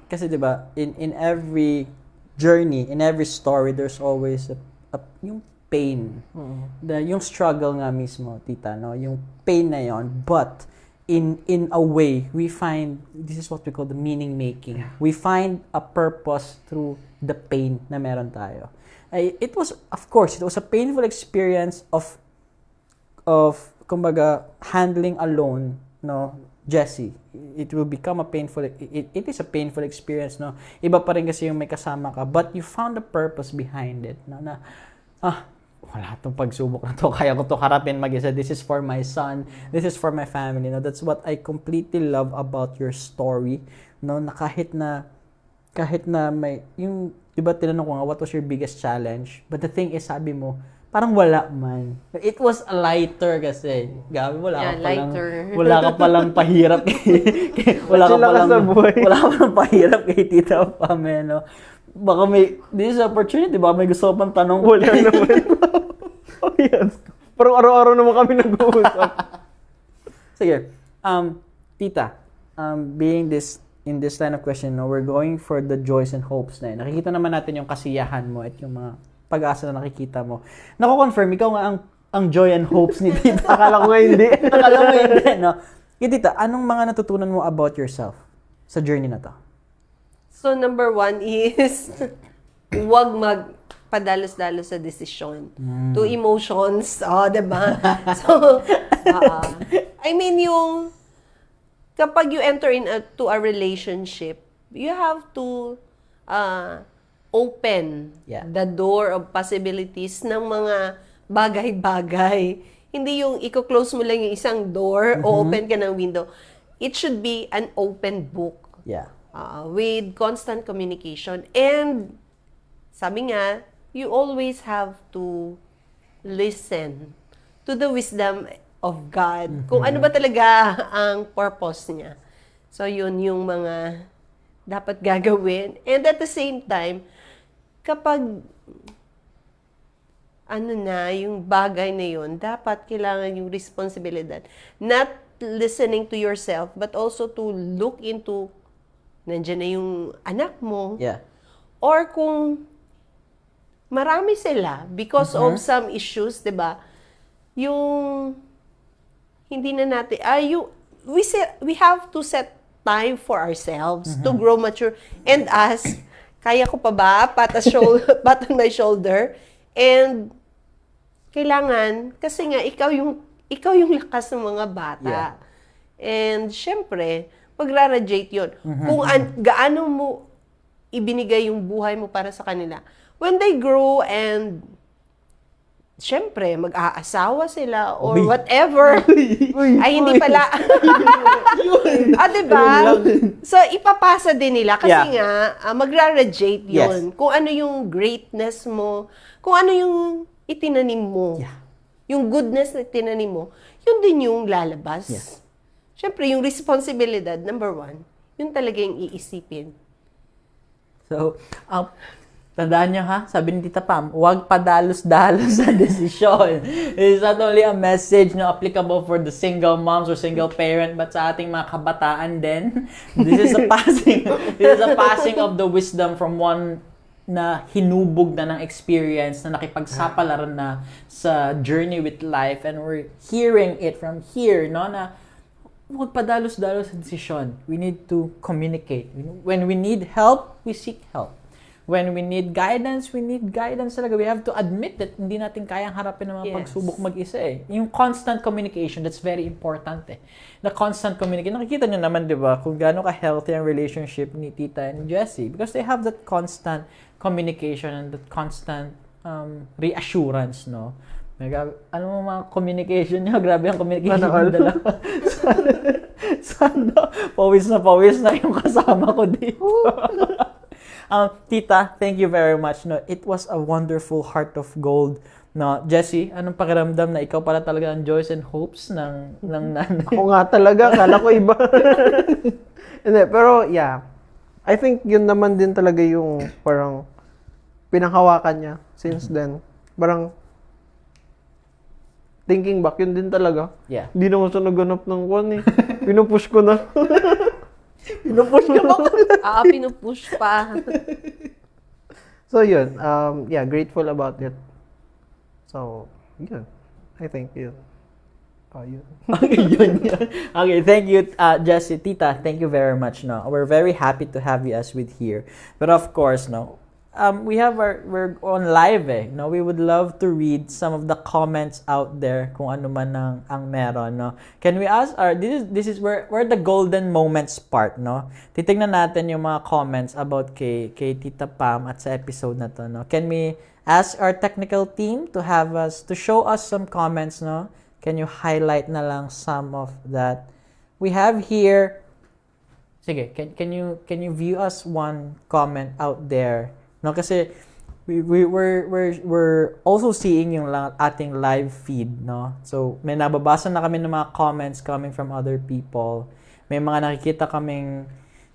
kasi 'di ba, in every journey, in every story, there's always yung pain. Yung struggle nga mismo, tita, no? Yung pain na yon, but in a way, we find, this is what we call the meaning making. We find a purpose through the pain na meron tayo. It was, of course, it was a painful experience of kumbaga, handling alone, no, Jesse. It will become a painful, it is a painful experience, no? Iba pa rin kasi yung may kasama ka, but you found a purpose behind it, no? Wala tong pagsubok na to, kaya ko to harapin mag-isa. This is for my son, this is for my family, no? That's what I completely love about your story, no? Na kahit na may, yung, diba tinanong ko nga, what was your biggest challenge? But the thing is, sabi mo, parang wala man. It was a lighter kasi. Gabi, wala ka palang pahirap. wala ka palang pahirap kay Tita Pame, no? Baka this is opportunity, baka may gusto pang tanong. Wala naman. Oh, yes. Parang araw-araw naman kami nag-uusap. Sige. Tita, being in this line of question, no, we're going for the joys and hopes na yun. Nakikita naman natin yung kasiyahan mo at yung mga pag-asa na nakikita mo. Nako-confirm, ikaw nga ang joy and hopes ni Tita. Akala ko nga hindi. Akala mo hindi, no? Tita, anong mga natutunan mo about yourself sa journey na to? So, number 1 is, huwag magpadalos-dalos sa desisyon. To emotions, diba? So, I mean, kapag you enter into a relationship, you have to open the door of possibilities ng mga bagay-bagay. Hindi yung i-close mo lang yung isang door o open ka ng window. It should be an open book. Yeah. With constant communication. And, sabi nga, you always have to listen to the wisdom of God. Kung ano ba talaga ang purpose niya. So, yun yung mga dapat gagawin. And at the same time, kapag yung bagay na yun, dapat kailangan yung responsibilidad. Not listening to yourself, but also to look into nandiyan na yung anak mo. Yeah. Or kung marami sila because of some issues, 'di ba? Yung hindi na natin we have to set time for ourselves to grow mature and ask, kaya ko pa ba pat on my shoulder? And kailangan kasi nga ikaw yung lakas ng mga bata. Yeah. And syempre, magra-radiate yun. Kung gaano mo ibinigay yung buhay mo para sa kanila. When they grow and syempre, mag-aasawa sila or whatever. Ay, hindi pala. Diba? So, ipapasa din nila kasi nga, magra-radiate yun. Yes. Kung ano yung greatness mo, kung ano yung itinanim mo. Yeah. yung goodness na tinanim mo, yun din yung lalabas. Yes. Siyempre, yung responsibilidad, number 1, yun talaga yung iisipin. So, tandaan nyo ha, sabi ni Tita Pam, huwag padalos-dalos sa desisyon. It's not only a message no applicable for the single moms or single parent, but sa ating mga kabataan din. This is a passing of the wisdom from one na hinubog na ng experience, na nakipagsapalaran na sa journey with life, and we're hearing it from here, no, na huwag padalos-dalos sa desisyon. We need to communicate. When we need help, we seek help. When we need guidance talaga. We have to admit that hindi natin kayang harapin ng mga pagsubok mag-isa eh. Yung constant communication, that's very important eh. The constant communication. Nakikita nyo naman, di ba, kung gaano ka-healthy ang relationship ni Tita and Jessie. Because they have that constant communication and that constant reassurance, no? Ano mo mga communication nyo? Grabe ang communication ng dalawa. Sana, pawis na yung kasama ko dito. Tita, thank you very much. No, it was a wonderful heart of gold. No, Jessie, anong pakiramdam na ikaw pala talaga ang joys and hopes ng nanay? Ako nga talaga, kala ko iba. Hindi, pero yeah, I think yun naman din talaga yung parang pinanghawakan niya since then. Parang thinking back, yun din talaga. Yeah. Hindi naman siya naganap ng kwan eh. Pinupush ko na. Pinupush ka ba? Pinupush pa. So yun, yeah, grateful about it. So, yun. I think yun. Yun. Yun. Okay, thank you, Jessie. Tita, thank you very much. No, we're very happy to have you as with here. But of course, no, we're on live eh. No, we would love to read some of the comments out there kung ano man ang meron, no. Can we ask this is where the golden moments part, no. Titingnan natin yung mga comments about kay Tita Pam at sa episode na to, no. Can we ask our technical team to show us some comments, no? Can you highlight na lang some of that? We have here. Sige, can you view us one comment out there? No, kasi we're also seeing yung ating live feed, no? So, may nababasa na kami ng mga comments coming from other people. May mga nakikita kaming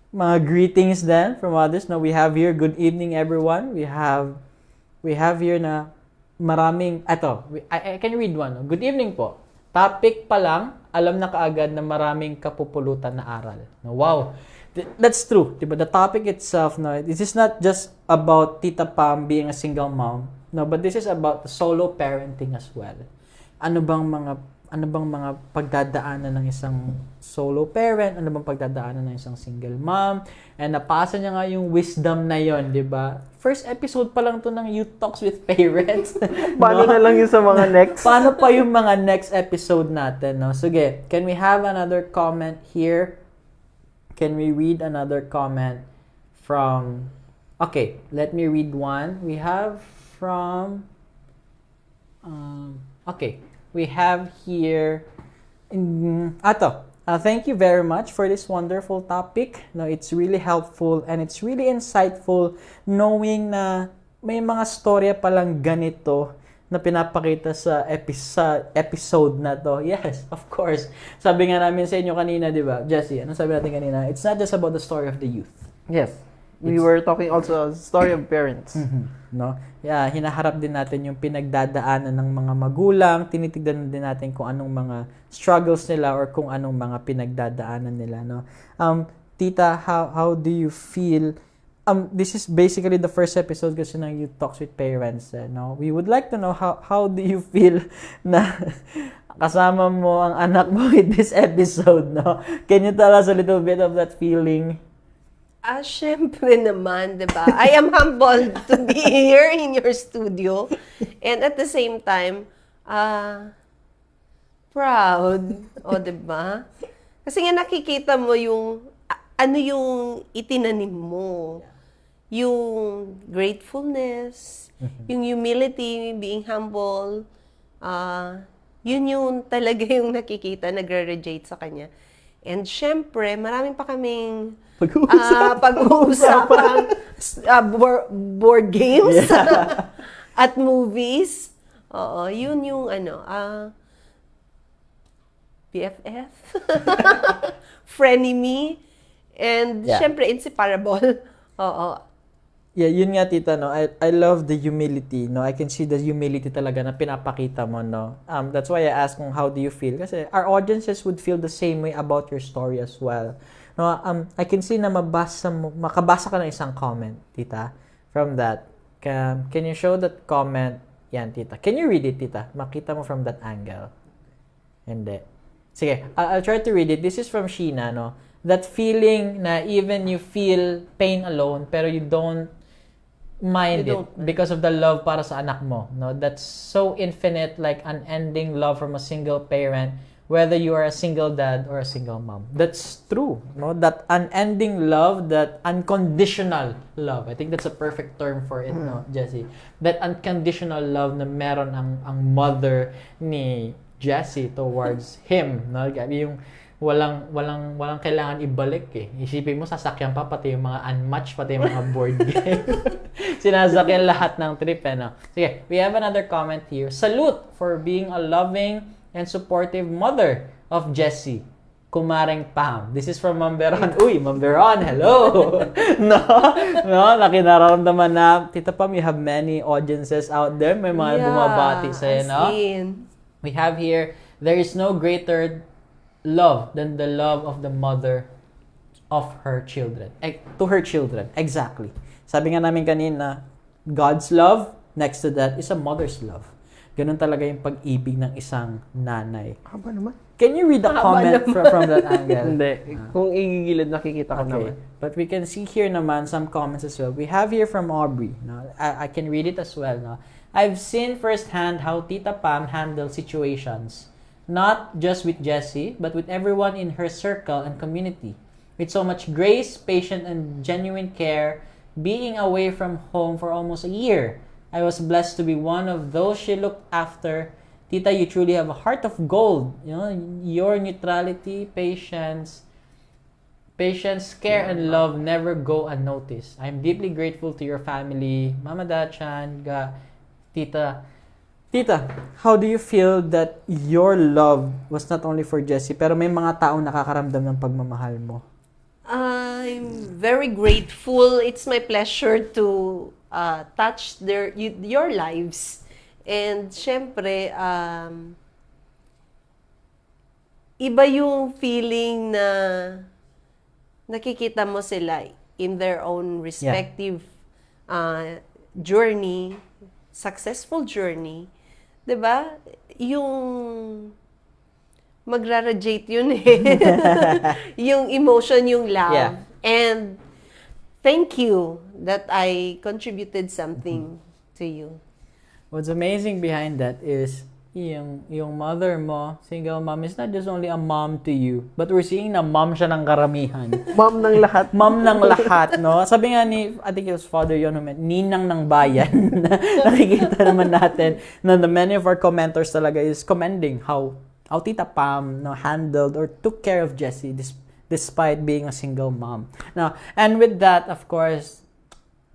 mga greetings then from others. No, we have here, good evening everyone. We have here na maraming, I can read one. No? Good evening po. Topic pa lang, alam na kaagad na maraming kapupulutan na aral. No, wow. That's true, diba? The topic itself, no, this is not just about Tita Pam being a single mom, no, but this is about the solo parenting as well. Ano bang mga pagdadaanan ng isang solo parent? Ano bang pagdadaanan ng isang single mom? And napasa niya nga yung wisdom na yon, diba? First episode pa lang to ng Youth Talks with Parents. Paano na lang yung sa mga next? Paano pa yung mga next episode natin, no? Sige, can we have another comment here? Can we read another comment from... Okay, let me read one. We have from... okay, we have here... thank you very much for this wonderful topic. No, it's really helpful and it's really insightful knowing na may mga storya palang ganito na pinapakita sa episode na to. Yes, of course. Sabi nga namin sa inyo kanina, di ba? Jessie, ano sabi natin kanina? It's not just about the story of the youth. Yes. We were talking also story of parents. No? Yeah, hinaharap din natin yung pinagdadaanan ng mga magulang, tinitignan din natin kung anong mga struggles nila or kung anong mga pinagdadaanan nila, no? Tita, how do you feel? This is basically the first episode kasi ng Youth Talks with Parents, no? We would like to know how do you feel na kasama mo ang anak mo with this episode, no? Can you tell us a little bit of that feeling? Syempre naman, di ba? I am humbled to be here in your studio. And at the same time, proud. O, di ba? Kasi nga nakikita mo yung, ano yung itinanim mo. Yung gratefulness, yung humility, being humble. Yun yung talaga yung nakikita, nagre-radiate sa kanya. And syempre, marami pa kaming pag-uusapan board games at movies. Oo, yun yung BFF, frenemy, and Yeah. syempre inseparable. Oo. Yeah, yun nga tita, no. I love the humility, no. I can see the humility talaga na pinapakita mo, no. That's why I ask kung how do you feel kasi our audiences would feel the same way about your story as well. No, I can see na makabasa ka ng isang comment, tita, from that. Can you show that comment? Yan, tita. Can you read it, tita? Makita mo from that angle. Hindi. Sige, I'll try to read it. This is from Sheena, no. That feeling na even you feel pain alone, pero you don't mind You it don't mind. because of the love para sa anak mo, no? That's so infinite, like unending love from a single parent, whether you are a single dad or a single mom. That's true, no? That unending love, that unconditional love. I think that's a perfect term for it, no, Jesse? That unconditional love na meron ang mother ni Jesse towards him, no? Yung walang kailangan ibalik eh. Isipin mo, sasakyan pa pati yung mga unmatched, pati yung mga board game. Sinasakyan lahat ng trip, eh, no? Sige, we have another comment here. Salute for being a loving and supportive mother of Jessie. Kumaring Pam. This is from Ma'am Veron. Uy, Ma'am Veron, hello! no, nakinararamdaman na, Tita Pam, you have many audiences out there. May mga bumabati sa'yo, as no? in. We have here, there is no greater love than the love of the mother of her children. To her children. Exactly. Sabi nga namin kanina, God's love, next to that, is a mother's love. Ganun talaga yung pag-ibig ng isang nanay. Haba naman. Can you read the comment from that angle? Hindi. Kung igigilid, nakikita ko naman. But we can see here naman some comments as well. We have here from Aubrey. No? I can read it as well. No? I've seen firsthand how Tita Pam handles situations. Not just with Jessie, but with everyone in her circle and community. With so much grace, patience, and genuine care, being away from home for almost a year, I was blessed to be one of those she looked after. Tita, you truly have a heart of gold. You know, your neutrality, patience, care, and love never go unnoticed. I'm deeply grateful to your family, Mama Dachan, Tita, how do you feel that your love was not only for Jessie, pero may mga taong nakakaramdam ng pagmamahal mo? I'm very grateful. It's my pleasure to touch your lives. And syempre, iba yung feeling na nakikita mo sila in their own respective journey, successful journey. 'Di ba? Yung magra-radiate yun eh. Yung emotion, yung love. Yeah. And thank you that I contributed something to you. What's amazing behind that is yung mother mo, single mom, is not just only a mom to you, but we're seeing na mom siya ng karamihan. Mom ng lahat. Mom ng lahat, no? Sabi nga ni, I think it was Father Yon who meant, ninang ng bayan. Nakikita naman natin na the many of our commenters talaga is commending how Tita Pam handled or took care of Jessie despite being a single mom. Now, and with that, of course,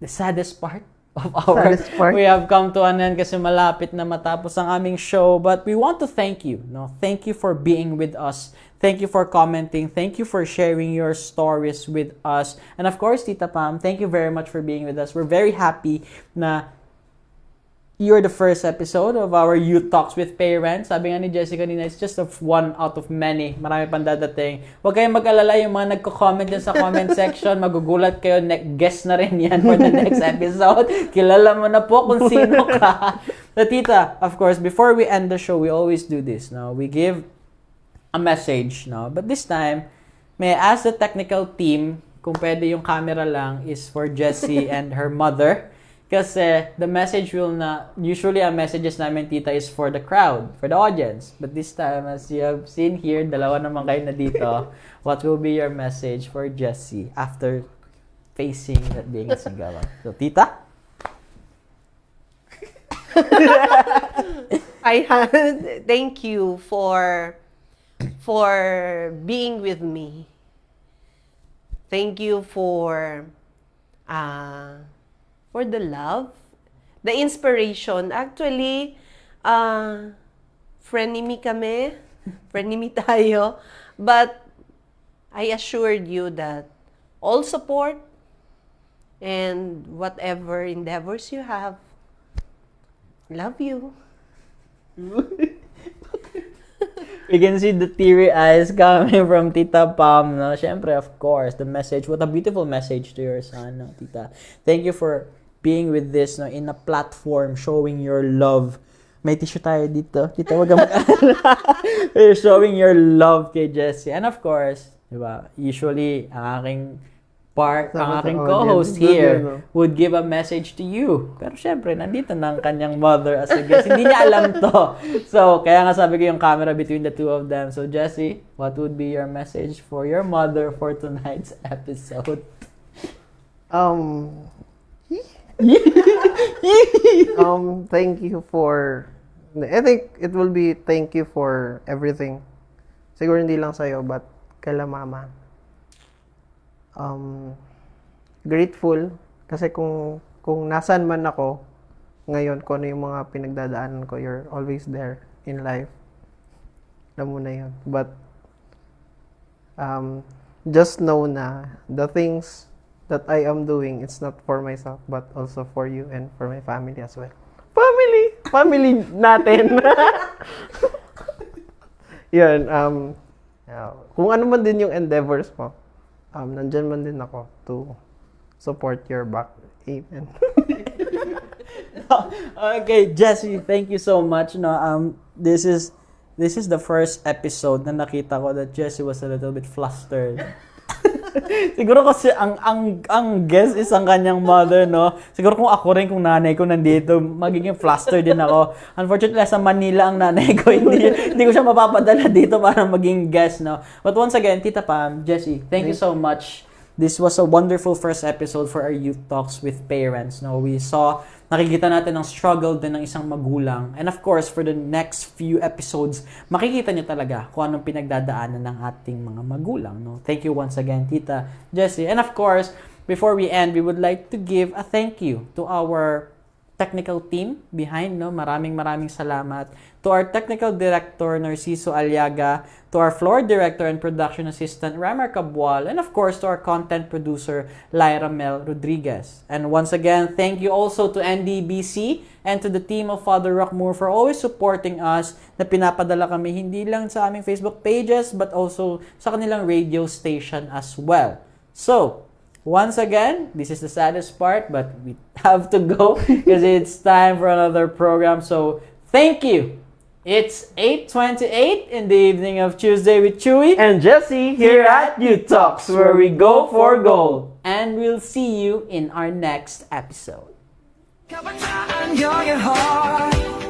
the saddest part of our we have come to an end kasi malapit na matapos ang aming show, but we want to thank you, thank you for being with us, thank you for commenting, thank you for sharing your stories with us, and of course Tita Pam, thank you very much for being with us. We're very happy na you're the first episode of our Youth Talks with Parents. Sabi nga ni Jessica kanina, it's just one out of many. Marami pang dadating. Huwag kayong mag-alala yung mga nagko-comment dyan sa comment section. Magugulat kayo. Guess na rin yan for the next episode. Kilala mo na po kung sino ka. So, Tita, of course, before we end the show, we always do this. No? We give a message. No? But this time, may I ask the technical team kung pwede yung camera lang is for Jessie and her mother. Kasi the message usually ang messages namin, Tita, is for the crowd, for the audience. But this time, as you have seen here, dalawa naman kayo na dito. What will be your message for Jessie after facing that being a single mom? So, Tita? Thank you for being with me. Thank you for the love, the inspiration. Actually, Frenemy kami. Frenemy tayo. But I assured you that all support and whatever endeavors you have, love you. We can see the teary eyes coming from Tita Pam, no? Siyempre, of course, the message. What a beautiful message to your son, no, Tita. Thank you for being with this, no, in a platform showing your love. May tissue tayo dito. Tita, wag kang mag-alala. You're showing your love kay Jessie. And of course, di ba, usually, ang aking co-host here would give a message to you. Pero syempre, nandito na ang kanyang mother as a guest. Hindi niya alam to. So, kaya nga sabi ko yung camera between the two of them. So, Jessie, what would be your message for your mother for tonight's episode? Thank you for, I think it will be thank you for everything. Siguro hindi lang sa'yo, but kala mama. Grateful kasi kung nasan man ako ngayon, kung ano yung mga pinagdadaanan ko, you're always there in life. Alam mo na yun. But just know na the things that I am doing, it's not for myself, but also for you and for my family as well. Family natin. Yun, kung ano man din yung endeavors mo, nandyan man din ako to support your back. Amen. Okay, Jessie, thank you so much. No, this is the first episode na nakita ko that Jessie was a little bit flustered. Siguro kasi ang guest is ang kanyang mother, no? Siguro kung ako rin, kung nanay ko nandito, magiging flustered din ako. Unfortunately, sa Manila ang nanay ko, hindi ko siya mapapadala dito para maging guest, no? But once again, Tita Pam, Jessie, thank you so much. This was a wonderful first episode for our Youth Talks with Parents, no? Nakikita natin ang struggle din ng isang magulang. And of course, for the next few episodes, makikita niyo talaga kung anong pinagdadaanan ng ating mga magulang, no? Thank you once again, Tita Jessie. And of course, before we end, we would like to give a thank you to our technical team behind, no? Maraming salamat. To our technical director, Narciso Aliaga, to our floor director and production assistant, Ramar Cabwal, and of course, to our content producer, Lyra Mel Rodriguez. And once again, thank you also to NDBC and to the team of Father Rockmore for always supporting us, na pinapadala kami hindi lang sa aming Facebook pages, but also sa kanilang radio station as well. So, once again, this is the saddest part, but we have to go because it's time for another program. So, thank you. It's 8:28 in the evening of Tuesday with Chewy And Jessie here at Youth Talks, where we go for gold. And we'll see you in our next episode. Kabataan, your heart.